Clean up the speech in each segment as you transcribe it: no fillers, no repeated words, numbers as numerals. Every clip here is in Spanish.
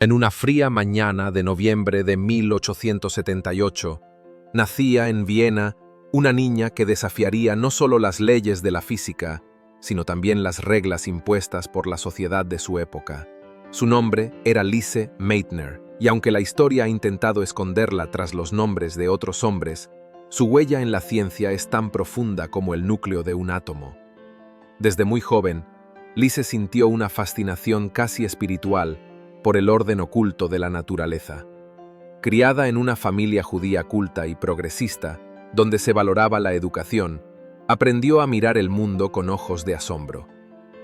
En una fría mañana de noviembre de 1878, nacía en Viena una niña que desafiaría no solo las leyes de la física, sino también las reglas impuestas por la sociedad de su época. Su nombre era Lise Meitner, y aunque la historia ha intentado esconderla tras los nombres de otros hombres, su huella en la ciencia es tan profunda como el núcleo de un átomo. Desde muy joven, Lise sintió una fascinación casi espiritual por el orden oculto de la naturaleza. Criada en una familia judía culta y progresista, donde se valoraba la educación, aprendió a mirar el mundo con ojos de asombro.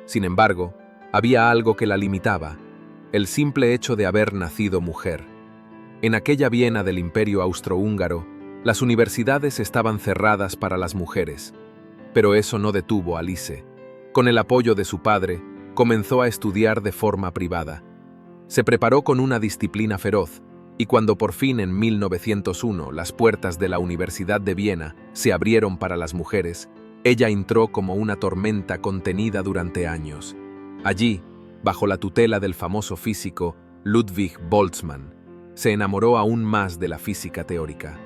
Sin embargo, había algo que la limitaba: el simple hecho de haber nacido mujer. En aquella Viena del Imperio Austrohúngaro, las universidades estaban cerradas para las mujeres, pero eso no detuvo a Lise. Con el apoyo de su padre, comenzó a estudiar de forma privada. Se preparó con una disciplina feroz, y cuando por fin en 1901 las puertas de la Universidad de Viena se abrieron para las mujeres, ella entró como una tormenta contenida durante años. Allí, bajo la tutela del famoso físico Ludwig Boltzmann, se enamoró aún más de la física teórica.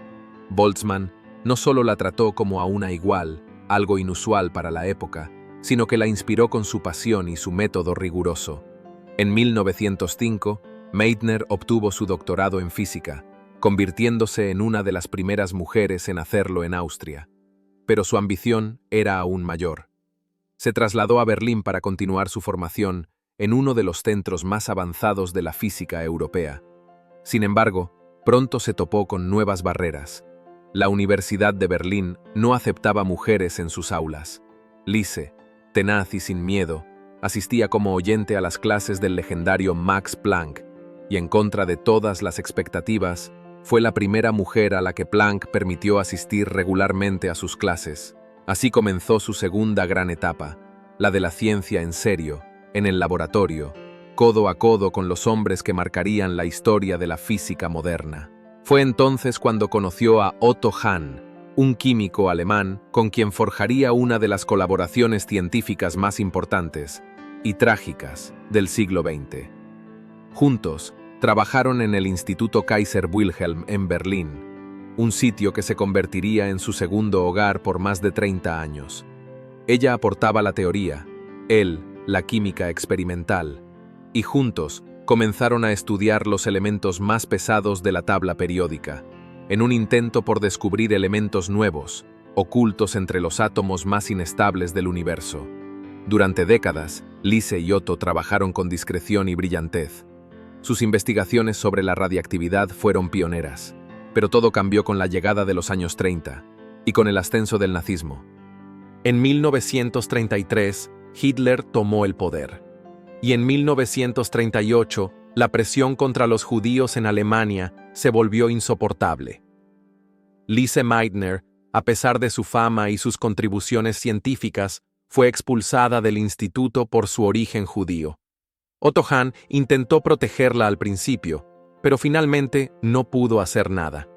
Boltzmann no solo la trató como a una igual, algo inusual para la época, sino que la inspiró con su pasión y su método riguroso. En 1905, Meitner obtuvo su doctorado en física, convirtiéndose en una de las primeras mujeres en hacerlo en Austria. Pero su ambición era aún mayor. Se trasladó a Berlín para continuar su formación en uno de los centros más avanzados de la física europea. Sin embargo, pronto se topó con nuevas barreras. La Universidad de Berlín no aceptaba mujeres en sus aulas. Lise, tenaz y sin miedo, asistía como oyente a las clases del legendario Max Planck, y en contra de todas las expectativas, fue la primera mujer a la que Planck permitió asistir regularmente a sus clases. Así comenzó su segunda gran etapa, la de la ciencia en serio, en el laboratorio, codo a codo con los hombres que marcarían la historia de la física moderna. Fue entonces cuando conoció a Otto Hahn, un químico alemán con quien forjaría una de las colaboraciones científicas más importantes y trágicas del siglo XX. Juntos, trabajaron en el Instituto Kaiser Wilhelm en Berlín, un sitio que se convertiría en su segundo hogar por más de 30 años. Ella aportaba la teoría, él la química experimental, y juntos comenzaron a estudiar los elementos más pesados de la tabla periódica, en un intento por descubrir elementos nuevos, ocultos entre los átomos más inestables del universo. Durante décadas, Lise y Otto trabajaron con discreción y brillantez. Sus investigaciones sobre la radiactividad fueron pioneras, pero todo cambió con la llegada de los años 30 y con el ascenso del nazismo. En 1933, Hitler tomó el poder, y en 1938, la presión contra los judíos en Alemania se volvió insoportable. Lise Meitner, a pesar de su fama y sus contribuciones científicas, fue expulsada del instituto por su origen judío. Otto Hahn intentó protegerla al principio, pero finalmente no pudo hacer nada.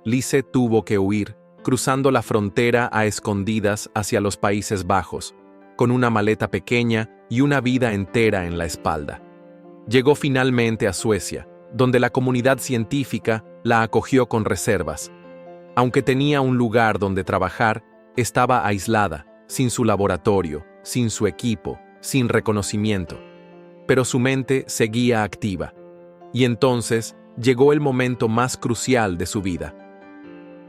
Lise tuvo que huir, cruzando la frontera a escondidas hacia los Países Bajos, con una maleta pequeña y una vida entera en la espalda. Llegó finalmente a Suecia, donde la comunidad científica la acogió con reservas. Aunque tenía un lugar donde trabajar, estaba aislada, sin su laboratorio, sin su equipo, sin reconocimiento. Pero su mente seguía activa. Y entonces llegó el momento más crucial de su vida.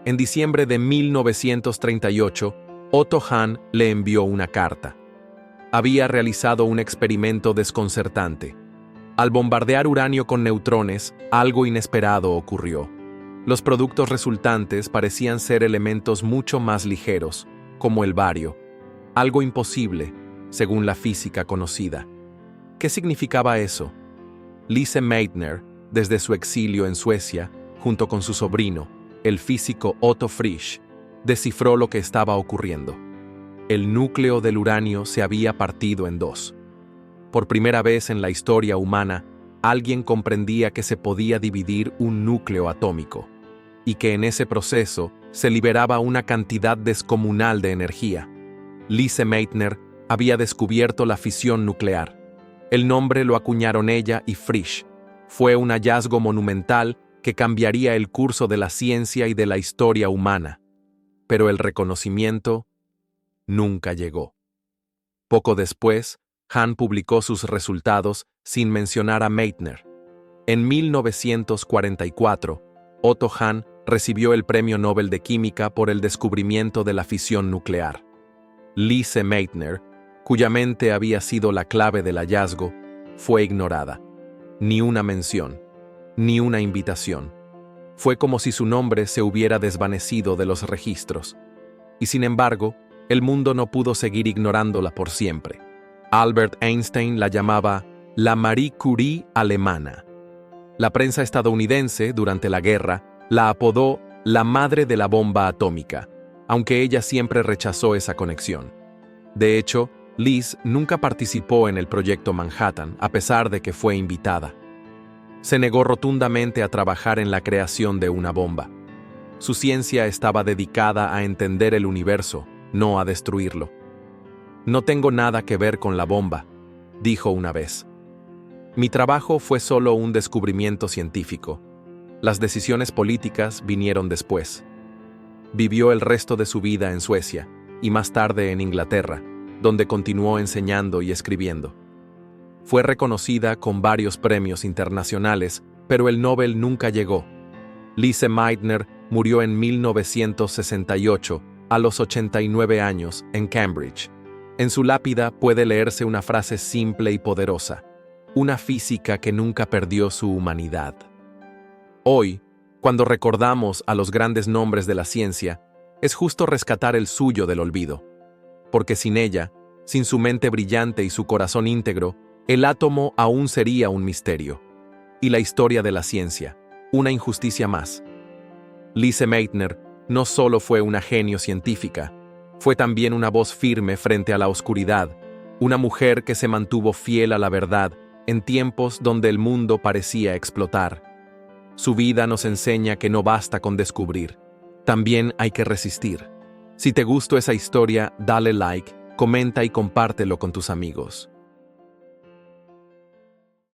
En diciembre de 1938, Otto Hahn le envió una carta. Había realizado un experimento desconcertante. Al bombardear uranio con neutrones, algo inesperado ocurrió. Los productos resultantes parecían ser elementos mucho más ligeros, como el bario. Algo imposible, según la física conocida. ¿Qué significaba eso? Lise Meitner, desde su exilio en Suecia, junto con su sobrino, el físico Otto Frisch, descifró lo que estaba ocurriendo. El núcleo del uranio se había partido en dos. Por primera vez en la historia humana, alguien comprendía que se podía dividir un núcleo atómico, y que en ese proceso se liberaba una cantidad descomunal de energía. Lise Meitner había descubierto la fisión nuclear. El nombre lo acuñaron ella y Frisch. Fue un hallazgo monumental que cambiaría el curso de la ciencia y de la historia humana. Pero el reconocimiento nunca llegó. Poco después, Hahn publicó sus resultados sin mencionar a Meitner. En 1944, Otto Hahn recibió el Premio Nobel de Química por el descubrimiento de la fisión nuclear. Lise Meitner, cuya mente había sido la clave del hallazgo, fue ignorada. Ni una mención, ni una invitación. Fue como si su nombre se hubiera desvanecido de los registros. Y sin embargo, el mundo no pudo seguir ignorándola por siempre. Albert Einstein la llamaba la Marie Curie alemana. La prensa estadounidense, durante la guerra, la apodó la madre de la bomba atómica, aunque ella siempre rechazó esa conexión. De hecho, Liz nunca participó en el proyecto Manhattan, a pesar de que fue invitada. Se negó rotundamente a trabajar en la creación de una bomba. Su ciencia estaba dedicada a entender el universo, no a destruirlo. «No tengo nada que ver con la bomba», dijo una vez. «Mi trabajo fue solo un descubrimiento científico. Las decisiones políticas vinieron después». Vivió el resto de su vida en Suecia y más tarde en Inglaterra, donde continuó enseñando y escribiendo. Fue reconocida con varios premios internacionales, pero el Nobel nunca llegó. Lise Meitner murió en 1968, a los 89 años, en Cambridge. En su lápida puede leerse una frase simple y poderosa: una física que nunca perdió su humanidad. Hoy, cuando recordamos a los grandes nombres de la ciencia, es justo rescatar el suyo del olvido. Porque sin ella, sin su mente brillante y su corazón íntegro, el átomo aún sería un misterio. Y la historia de la ciencia, una injusticia más. Lise Meitner no solo fue una genio científica, fue también una voz firme frente a la oscuridad, una mujer que se mantuvo fiel a la verdad en tiempos donde el mundo parecía explotar. Su vida nos enseña que no basta con descubrir, también hay que resistir. Si te gustó esa historia, dale like, comenta y compártelo con tus amigos.